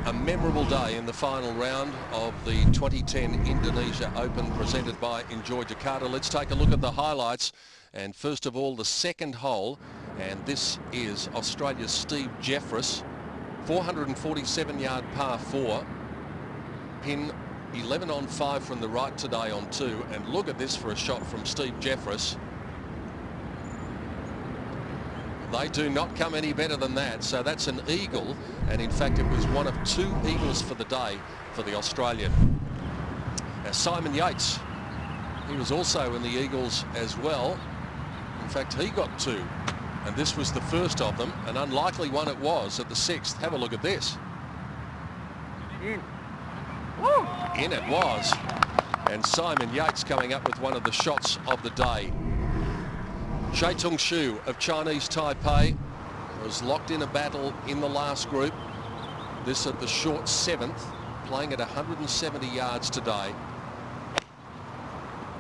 A memorable day in the final round of the 2010 Indonesia Open presented by Enjoy Jakarta. Let's take a look at the highlights. And first of all, the second hole. And this is Australia's Steve Jeffress. 447-yard par 4. Pin 11 on 5 from the right today on 2. And look at this for a shot from Steve Jeffress. They do not come any better than that. So that's an eagle. And in fact, it was one of 2 eagles for the day for the Australian. Now, Simon Yates, he was also in the eagles as well. In fact, he got 2. And this was the first of them. An unlikely one it was at the 6th. Have a look at this. In it was. And Simon Yates coming up with one of the shots of the day. Shai Tung-shu of Chinese Taipei was locked in a battle in the last group. This at the short 7th, playing at 170 yards today.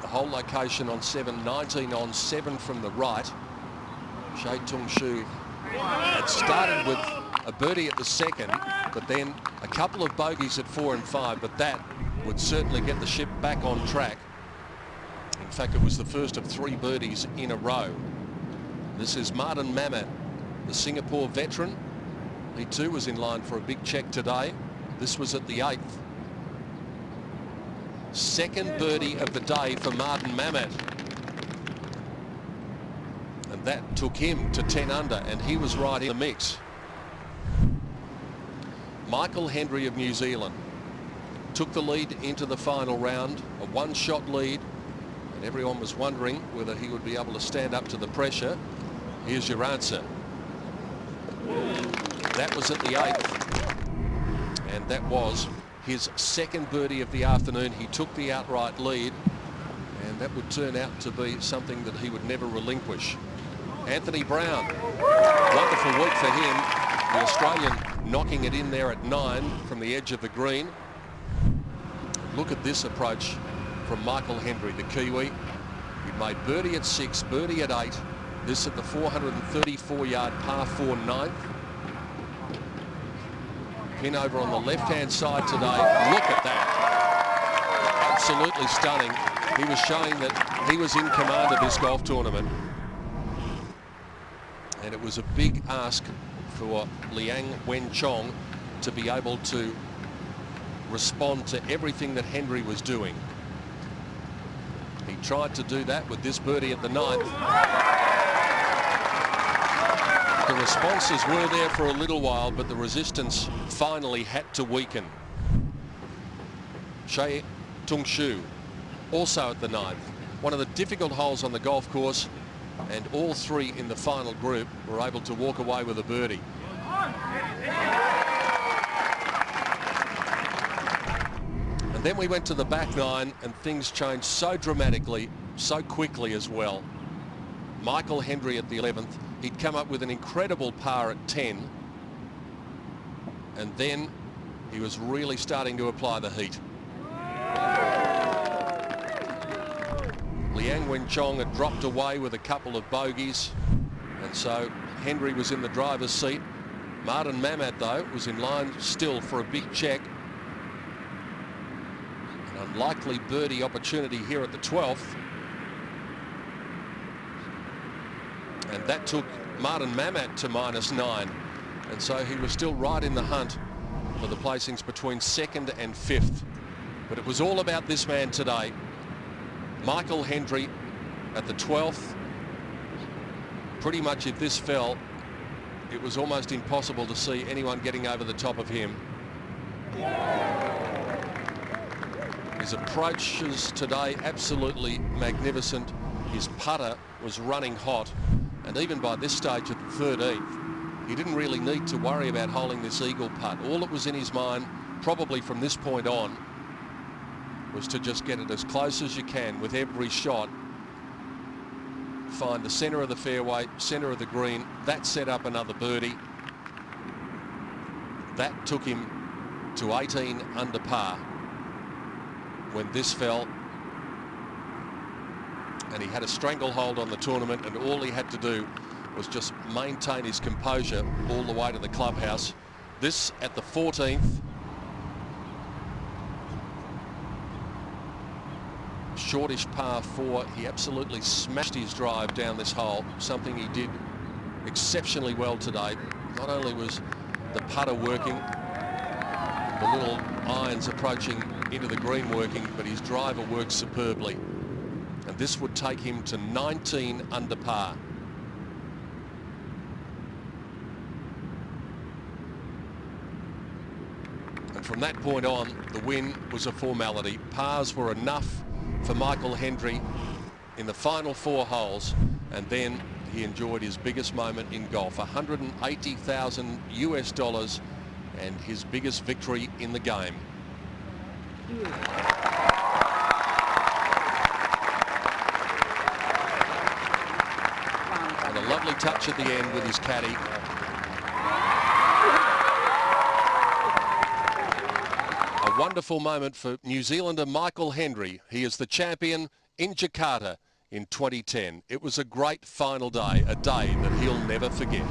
The whole location on 7, 19 on 7 from the right. Shai Tung-shu had started with a birdie at the 2nd, but then a couple of bogeys at 4 and 5, but that would certainly get the ship back on track. In fact, it was the first of 3 birdies in a row. This is Martin Mamet, the Singapore veteran. He too was in line for a big check today. This was at the 8th. Second birdie of the day for Martin Mamet. And that took him to 10 under, and he was right in the mix. Michael Hendry of New Zealand took the lead into the final round, a 1-shot lead. Everyone was wondering whether he would be able to stand up to the pressure. Here's your answer. That was at the 8th. And that was his second birdie of the afternoon. He took the outright lead. And that would turn out to be something that he would never relinquish. Anthony Brown. Wonderful week for him. The Australian knocking it in there at 9 from the edge of the green. Look at this approach from Michael Hendry, the Kiwi. He made birdie at 6, birdie at 8. This at the 434-yard par 4 9th. Pin over on the left-hand side today. Look at that. Absolutely stunning. He was showing that he was in command of this golf tournament. And it was a big ask for Liang Wenchong to be able to respond to everything that Hendry was doing. He tried to do that with this birdie at the 9th. The responses were there for a little while, but the resistance finally had to weaken. Shai Tung-shu also at the 9th. One of the difficult holes on the golf course, and all 3 in the final group were able to walk away with a birdie. Then we went to the back 9, and things changed so dramatically, so quickly as well. Michael Hendry at the 11th. He'd come up with an incredible par at 10. And then he was really starting to apply the heat. Liang Wenchong had dropped away with a couple of bogeys. And so Hendry was in the driver's seat. Martin Mamet, though, was in line still for a big check. Unlikely birdie opportunity here at the 12th. And that took Martin Mamet to -9. And so he was still right in the hunt for the placings between 2nd and 5th. But it was all about this man today. Michael Hendry at the 12th. Pretty much if this fell, it was almost impossible to see anyone getting over the top of him. His approaches today absolutely magnificent. His putter was running hot, and even by this stage at the 13th, he didn't really need to worry about holding this eagle putt. All that was in his mind, probably from this point on, was to just get it as close as you can with every shot. Find the center of the fairway, center of the green. That set up another birdie. That took him to 18 under par when this fell, and he had a stranglehold on the tournament, and all he had to do was just maintain his composure all the way to the clubhouse. This at the 14th, shortish par 4. He absolutely smashed his drive down this hole, something he did exceptionally well today. Not only was the putter working, the little irons approaching into the green working, but his driver worked superbly. And this would take him to 19 under par. And from that point on, the win was a formality. Pars were enough for Michael Hendry in the final 4 holes, and then he enjoyed his biggest moment in golf, $180,000 US, and his biggest victory in the game. And a lovely touch at the end with his caddy. A wonderful moment for New Zealander Michael Hendry. He is the champion in Jakarta in 2010. It was a great final day, a day that he'll never forget.